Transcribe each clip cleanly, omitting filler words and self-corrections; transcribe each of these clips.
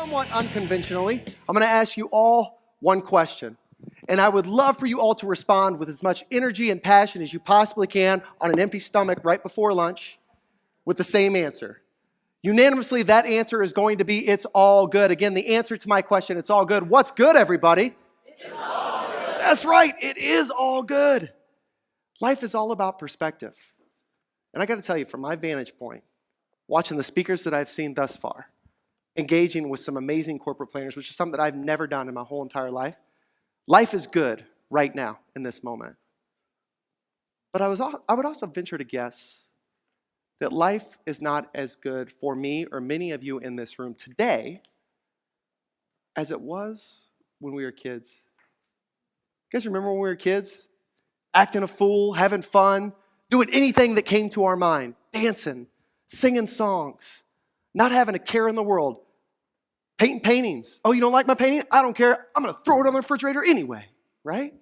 Somewhat unconventionally, I'm going to ask you all one question. And I would love for you all to respond with as much energy and passion as you possibly can on an empty stomach right before lunch with the same answer. Unanimously, that answer is going to be, it's all good. Again, the answer to my question, it's all good. What's good, everybody? It's all good. That's right, it is all good. Life is all about perspective. And I got to tell you, from my vantage point, watching the speakers that I've seen thus far, engaging with some amazing corporate planners, which is something that I've never done in my whole entire life, life is good right now in this moment. But I would also venture to guess that life is not as good for me or many of you in this room today as it was when we were kids. You guys remember when we were kids? Acting a fool, having fun, doing anything that came to our mind, dancing, singing songs, not having a care in the world, painting paintings. Oh, you don't like my painting? I don't care. I'm going to throw it on the refrigerator anyway, right?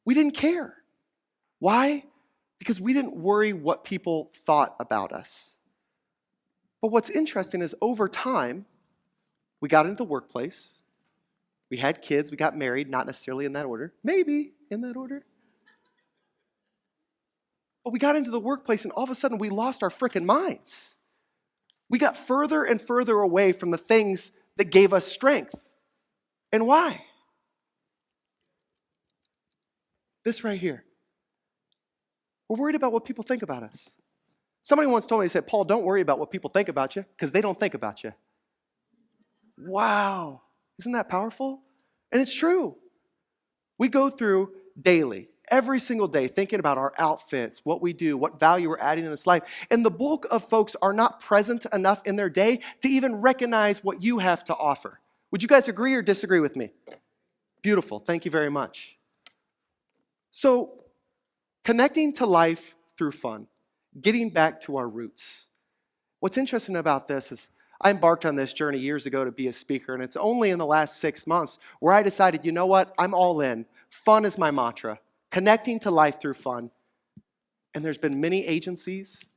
We didn't care. Why? Because we didn't worry what people thought about us. But what's interesting is over time, we got into the workplace, we had kids, we got married, not necessarily in that order, maybe in that order. But we got into the workplace and all of a sudden we lost our frickin' minds. We got further and further away from the things that gave us strength. And why? This right here. We're worried about what people think about us. Somebody once told me, they said, Paul, don't worry about what people think about you because they don't think about you. Wow. Isn't that powerful? And it's true. We go through daily, every single day, thinking about our outfits, what we do, what value we're adding in this life. And the bulk of folks are not present enough in their day to even recognize what you have to offer. Would you guys agree or disagree with me? Beautiful. Thank you very much. So, connecting to life through fun, getting back to our roots. What's interesting about this is I embarked on this journey years ago to be a speaker, and it's only in the last 6 months where I decided, you know what, I'm all in. Fun is my mantra. Connecting to life through fun. And there's been many agencies,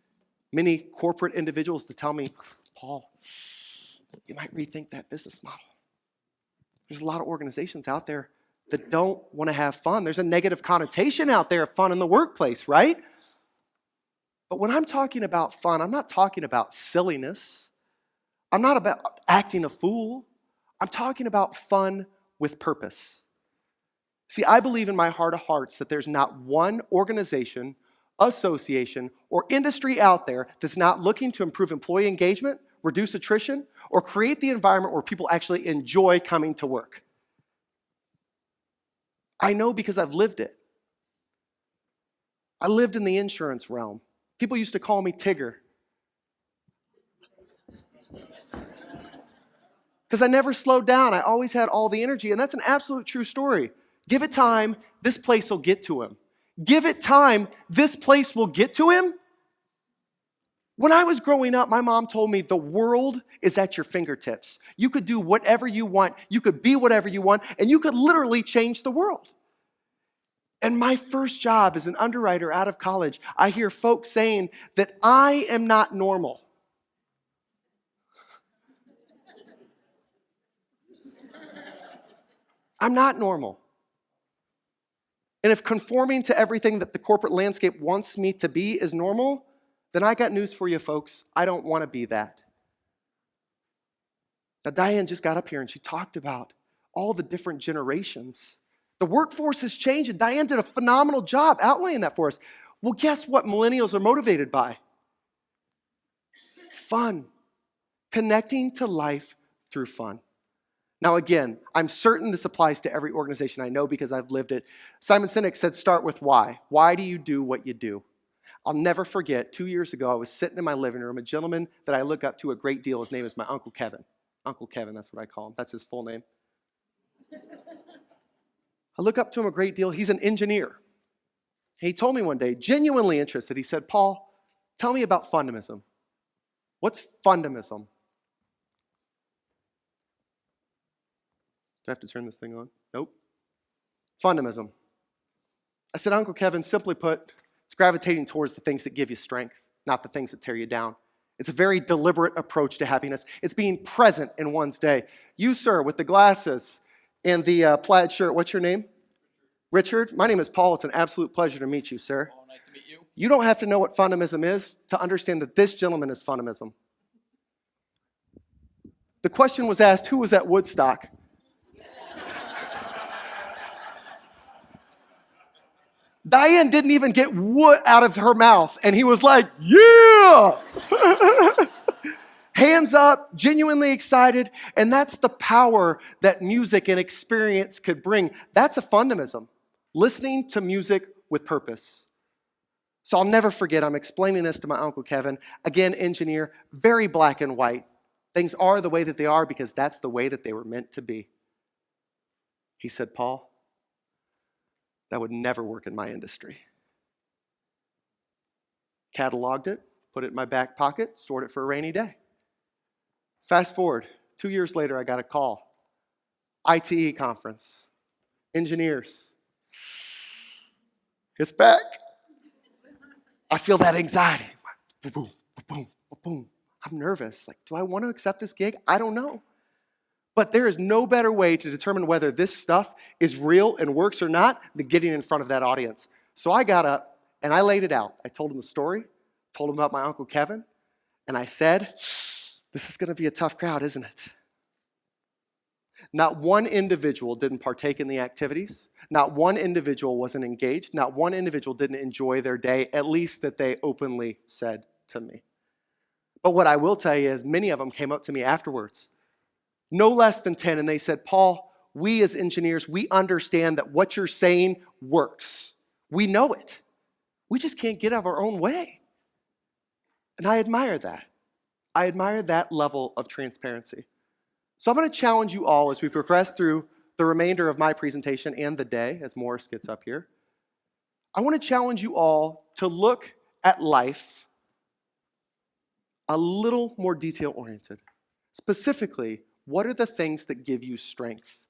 many corporate individuals to tell me, Paul, you might rethink that business model. There's a lot of organizations out there that don't want to have fun. There's a negative connotation out there of fun in the workplace, right? But when I'm talking about fun, I'm not talking about silliness. I'm not about acting a fool. I'm talking about fun with purpose. See, I believe in my heart of hearts that there's not one organization, association, or industry out there that's not looking to improve employee engagement, reduce attrition, or create the environment where people actually enjoy coming to work. I know because I've lived it. I lived in the insurance realm. People used to call me Tigger. Because I never slowed down. I always had all the energy, and that's an absolute true story. Give it time, this place will get to him. Give it time, this place will get to him. When I was growing up, my mom told me the world is at your fingertips. You could do whatever you want, you could be whatever you want, and you could literally change the world. And my first job as an underwriter out of college, I hear folks saying that I am not normal. I'm not normal. And if conforming to everything that the corporate landscape wants me to be is normal, then I got news for you folks. I don't want to be that. Now, Diane just got up here and she talked about all the different generations. The workforce is changing. Diane did a phenomenal job outlining that for us. Well, guess what millennials are motivated by? Fun. Connecting to life through fun. Now again, I'm certain this applies to every organization I know because I've lived it. Simon Sinek said, start with why. Why do you do what you do? I'll never forget, 2 years ago, I was sitting in my living room, a gentleman that I look up to a great deal. His name is my Uncle Kevin. Uncle Kevin, that's what I call him. That's his full name. I look up to him a great deal. He's an engineer. He told me one day, genuinely interested, he said, Paul, tell me about Fundamism. What's Fundamism? Do I have to turn this thing on? Nope. Fundamism. I said, Uncle Kevin, simply put, it's gravitating towards the things that give you strength, not the things that tear you down. It's a very deliberate approach to happiness. It's being present in one's day. You, sir, with the glasses and the plaid shirt, what's your name? Richard. My name is Paul. It's an absolute pleasure to meet you, sir. Paul, nice to meet you. You don't have to know what Fundamism is to understand that this gentleman is Fundamism. The question was asked, who was at Woodstock? Diane didn't even get wood out of her mouth, and he was like, yeah! Hands up, genuinely excited, and that's the power that music and experience could bring. That's a Fundamism, listening to music with purpose. So I'll never forget, I'm explaining this to my Uncle Kevin, again, engineer, very black and white. Things are the way that they are because that's the way that they were meant to be. He said, Paul, that would never work in my industry. Cataloged it, put it in my back pocket, stored it for a rainy day. Fast forward, 2 years later, I got a call. ITE conference, engineers. It's back. I feel that anxiety. Boom, boom, boom, boom. I'm nervous. Like, do I want to accept this gig? I don't know. But there is no better way to determine whether this stuff is real and works or not than getting in front of that audience. So I got up and I laid it out. I told him the story, told him about my Uncle Kevin, and I said, this is going to be a tough crowd, isn't it? Not one individual didn't partake in the activities. Not one individual wasn't engaged. Not one individual didn't enjoy their day, at least that they openly said to me. But what I will tell you is many of them came up to me afterwards, no less than 10, and they said, Paul, we as engineers, we understand that what you're saying works. We know it. We just can't get out of our own way. And I admire that. I admire that level of transparency. So I'm going to challenge you all as we progress through the remainder of my presentation and the day, as Morris gets up here. I want to challenge you all to look at life a little more detail-oriented. Specifically, what are the things that give you strength?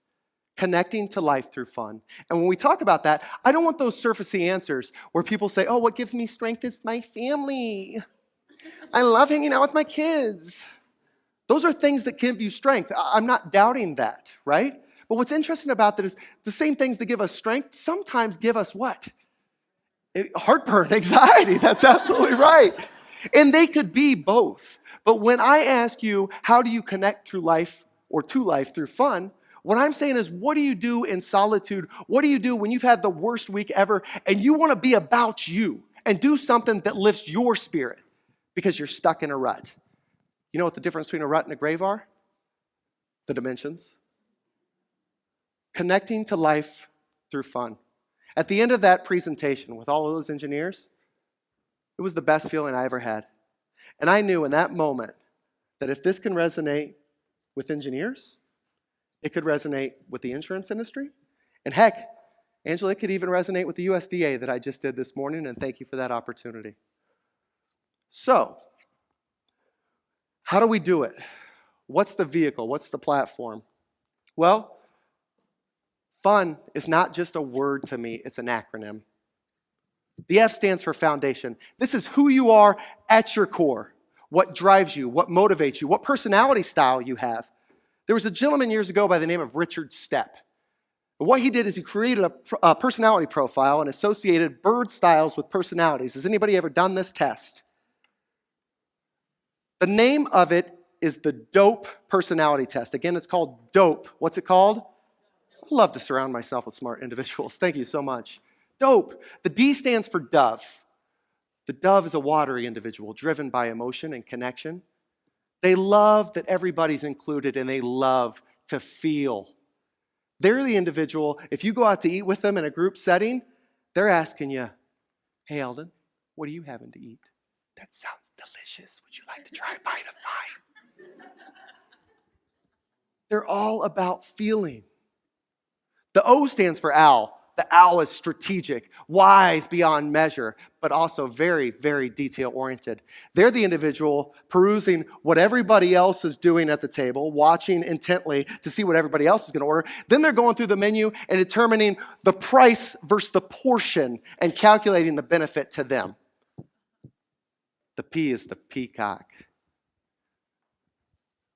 Connecting to life through fun. And when we talk about that, I don't want those surfacey answers where people say, oh, what gives me strength is my family. I love hanging out with my kids. Those are things that give you strength. I'm not doubting that, right? But what's interesting about that is the same things that give us strength sometimes give us what? Heartburn, anxiety. That's absolutely right. And they could be both. But when I ask you, how do you connect through life or to life through fun? What I'm saying is, what do you do in solitude? What do you do when you've had the worst week ever and you want to be about you and do something that lifts your spirit because you're stuck in a rut? You know what the difference between a rut and a grave are? The dimensions. Connecting to life through fun. At the end of that presentation with all of those engineers, it was the best feeling I ever had. And I knew in that moment that if this can resonate with engineers, it could resonate with the insurance industry. And heck, Angela, it could even resonate with the USDA that I just did this morning, and thank you for that opportunity. So, how do we do it? What's the vehicle? What's the platform? Well, fun is not just a word to me, it's an acronym. The F stands for foundation. This is who you are at your core, what drives you, what motivates you, what personality style you have. There was a gentleman years ago by the name of Richard Stepp. What he did is he created a personality profile and associated bird styles with personalities. Has anybody ever done this test? The name of it is the DOPE personality test. Again, it's called DOPE. What's it called? I love to surround myself with smart individuals. Thank you so much. DOPE. The D stands for dove. The dove is a watery individual driven by emotion and connection. They love that everybody's included and they love to feel. They're the individual, if you go out to eat with them in a group setting, they're asking you, hey, Eldon, what are you having to eat? That sounds delicious. Would you like to try a bite of mine? They're all about feeling. The O stands for owl. The owl is strategic, wise beyond measure, but also very, very detail-oriented. They're the individual perusing what everybody else is doing at the table, watching intently to see what everybody else is going to order. Then they're going through the menu and determining the price versus the portion and calculating the benefit to them. The P is the peacock.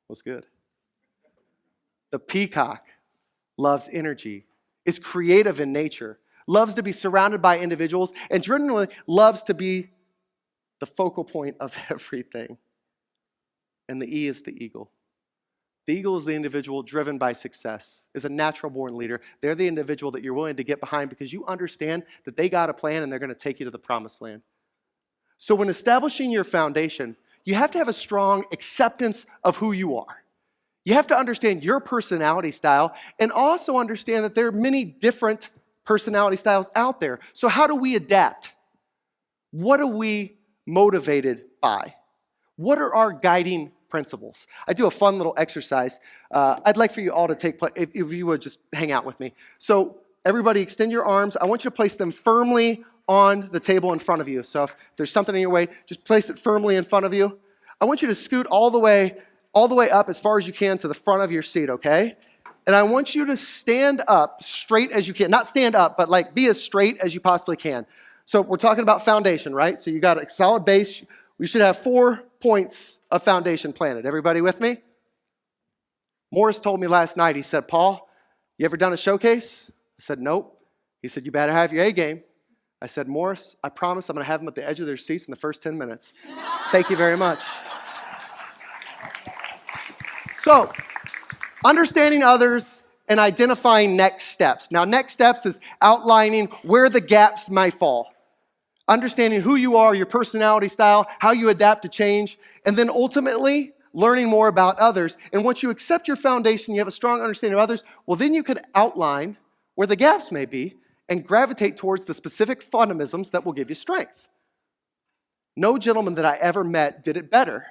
What's good? The peacock loves energy, is creative in nature, loves to be surrounded by individuals, and generally loves to be the focal point of everything. And the E is the eagle. The eagle is the individual driven by success, is a natural-born leader. They're the individual that you're willing to get behind because you understand that they got a plan and they're going to take you to the promised land. So when establishing your foundation, you have to have a strong acceptance of who you are. You have to understand your personality style and also understand that there are many different personality styles out there. So how do we adapt? What are we motivated by? What are our guiding principles? I do a fun little exercise. I'd like for you all to take place, if you would just hang out with me. So everybody extend your arms. I want you to place them firmly on the table in front of you. So if there's something in your way, just place it firmly in front of you. I want you to scoot all the way up as far as you can to the front of your seat, okay? And I want you to stand up straight as you can. Not stand up, but like be as straight as you possibly can. So we're talking about foundation, right? So you got a solid base. We should have 4 points of foundation planted. Everybody with me? Morris told me last night, he said, Paul, you ever done a showcase? I said, nope. He said, you better have your A game. I said, Morris, I promise I'm going to have them at the edge of their seats in the first 10 minutes. Thank you very much. So, understanding others and identifying next steps. Now, next steps is outlining where the gaps might fall. Understanding who you are, your personality style, how you adapt to change, and then ultimately learning more about others. And once you accept your foundation, you have a strong understanding of others, well, then you could outline where the gaps may be and gravitate towards the specific fundamentals that will give you strength. No gentleman that I ever met did it better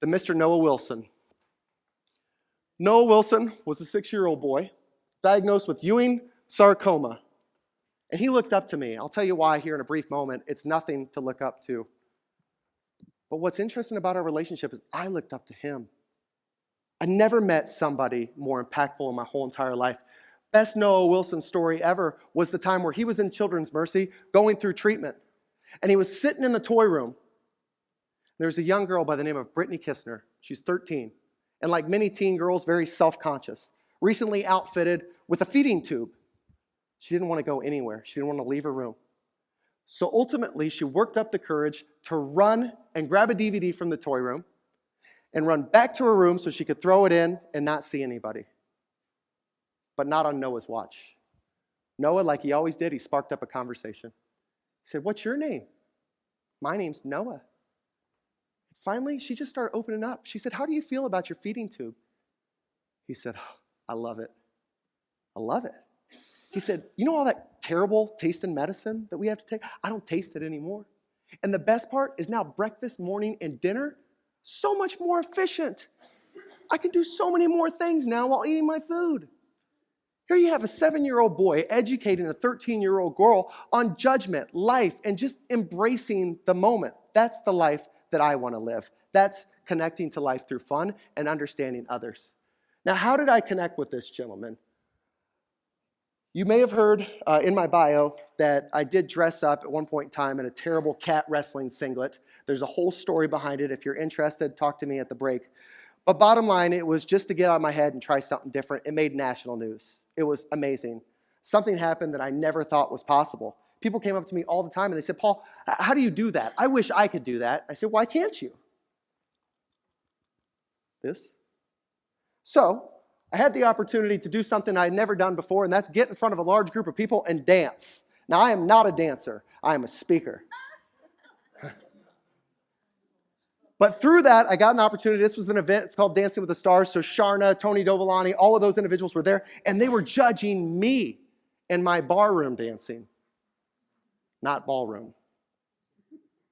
than Mr. Noah Wilson. Noah Wilson was a 6-year-old boy diagnosed with F.U.N. sarcoma. And he looked up to me. I'll tell you why here in a brief moment. It's nothing to look up to. But what's interesting about our relationship is I looked up to him. I never met somebody more impactful in my whole entire life. Best Noah Wilson story ever was the time where he was in Children's Mercy going through treatment. And he was sitting in the toy room. There was a young girl by the name of Brittany Kistner. She's 13. And like many teen girls, very self-conscious. Recently outfitted with a feeding tube. She didn't want to go anywhere. She didn't want to leave her room. So ultimately, she worked up the courage to run and grab a DVD from the toy room and run back to her room so she could throw it in and not see anybody. But not on Noah's watch. Noah, like he always did, he sparked up a conversation. He said, what's your name? My name's Noah. Finally, she just started opening up. She said, how do you feel about your feeding tube? He said, oh, I love it. I love it. He said, you know all that terrible tasting medicine that we have to take? I don't taste it anymore. And the best part is now breakfast, morning, and dinner, so much more efficient. I can do so many more things now while eating my food. Here you have a 7-year-old boy educating a 13-year-old girl on judgment, life, and just embracing the moment. That's the life that I want to live. That's connecting to life through fun and understanding others. Now, how did I connect with this gentleman? You may have heard in my bio that I did dress up at one point in time in a terrible cat wrestling singlet. There's a whole story behind it. If you're interested, talk to me at the break. But bottom line, it was just to get out of my head and try something different. It made national news. It was amazing. Something happened that I never thought was possible. People came up to me all the time and they said, Paul, how do you do that? I wish I could do that. I said, why can't you? This. So I had the opportunity to do something I had never done before, and that's get in front of a large group of people and dance. Now, I am not a dancer. I am a speaker. But through that, I got an opportunity. This was an event. It's called Dancing with the Stars. So Sharna, Tony Dovolani, all of those individuals were there, and they were judging me in my barroom dancing. Not ballroom.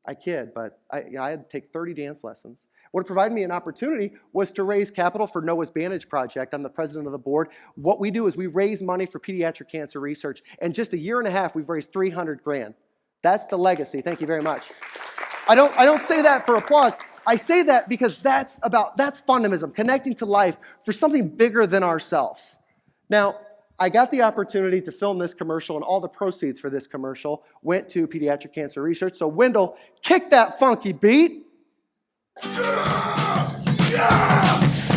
I kid, but I had to take 30 dance lessons. What provided me an opportunity was to raise capital for Noah's Vantage Project. I'm the president of the board. What we do is we raise money for pediatric cancer research. And just a year and a half, we've raised $300,000. That's the legacy. Thank you very much. I don't say that for applause. I say that because that's Fundamism, connecting to life for something bigger than ourselves. Now, I got the opportunity to film this commercial, and all the proceeds for this commercial went to pediatric cancer research. So Wendell, kick that funky beat. Yeah! Yeah!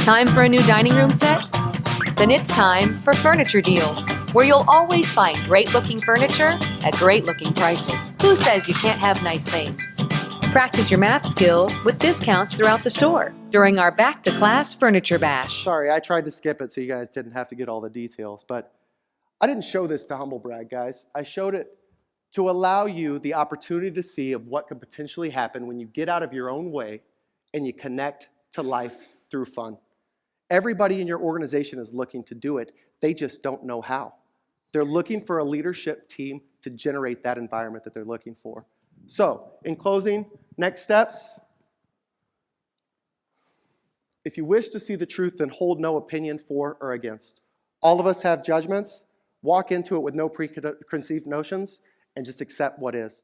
Time for a new dining room set? Then it's time for Furniture Deals, where you'll always find great-looking furniture at great-looking prices. Who says you can't have nice things? Practice your math skills with discounts throughout the store during our back-to-class Furniture Bash. Sorry, I tried to skip it so you guys didn't have to get all the details, but I didn't show this to humble brag, guys. I showed it to allow you the opportunity to see of what could potentially happen when you get out of your own way and you connect to life through fun. Everybody in your organization is looking to do it. They just don't know how. They're looking for a leadership team to generate that environment that they're looking for. So, in closing, next steps. If you wish to see the truth, then hold no opinion for or against. All of us have judgments. Walk into it with no preconceived notions and just accept what is.